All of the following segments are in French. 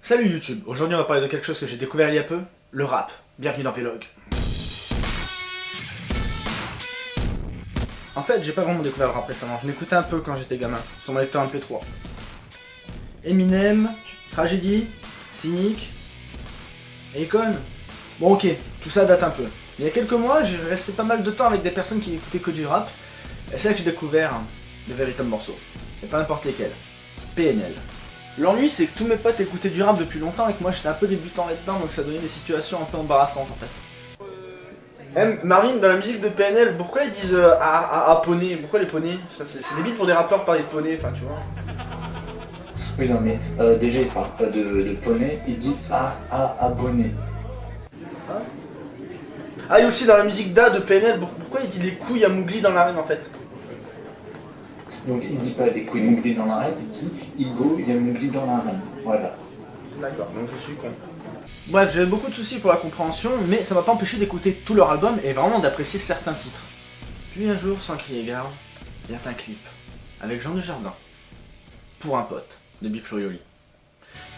Salut YouTube, aujourd'hui on va parler de quelque chose que j'ai découvert il y a peu, le rap. Bienvenue dans Vlog. En fait, j'ai pas vraiment découvert le rap récemment, je l'écoutais un peu quand j'étais gamin, sur mon lecteur MP3. Eminem, Tragédie, Cynic, Akon. Bon ok, tout ça date un peu. Il y a quelques mois, j'ai resté pas mal de temps avec des personnes qui écoutaient que du rap, et c'est là que j'ai découvert de véritables morceaux. Et pas n'importe lesquels. PNL. L'ennui c'est que tous mes potes écoutaient du rap depuis longtemps et que moi j'étais un peu débutant là-dedans, donc ça donnait des situations un peu embarrassantes en fait. Marine, dans la musique de PNL, pourquoi ils disent à poney? Pourquoi les poneys? C'est débile pour des rappeurs de parler de poney, enfin tu vois. Oui, non, mais déjà, ils parlent pas de poney, ils disent abonné. Ah, et aussi dans la musique d'A de PNL, pourquoi il dit les couilles à Mowgli dans l'arène en fait? Donc, il dit pas des couilles Mowgli dans l'arène, il dit Igo, il y a Mowgli dans l'arène. Voilà. D'accord, donc je suis con. Bref, j'avais beaucoup de soucis pour la compréhension, mais ça m'a pas empêché d'écouter tout leur album et vraiment d'apprécier certains titres. Puis un jour, sans crier gare, il y a un clip avec Jean Dujardin, pour un pote, de Big Flo et Oli.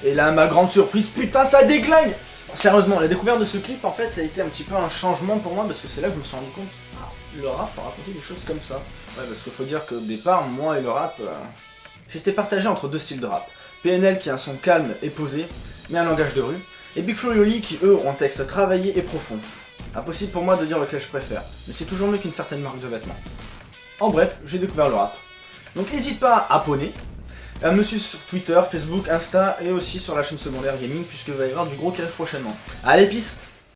Et là, ma grande surprise, putain, ça déglingue! Sérieusement, la découverte de ce clip, en fait, ça a été un petit peu un changement pour moi, parce que c'est là que je me suis rendu compte, le rap a raconté des choses comme ça. Ouais, parce qu'il faut dire qu'au départ, moi et le rap, j'étais partagé entre deux styles de rap. PNL qui a un son calme et posé, mais un langage de rue, et Big Flo et Oli qui, eux, ont un texte travaillé et profond. Impossible pour moi de dire lequel je préfère, mais c'est toujours mieux qu'une certaine marque de vêtements. En bref, j'ai découvert le rap. Donc n'hésite pas à abonner, à me suivre sur Twitter, Facebook, Insta et aussi sur la chaîne secondaire gaming puisqu'il va y avoir du gros cash prochainement. Allez, peace!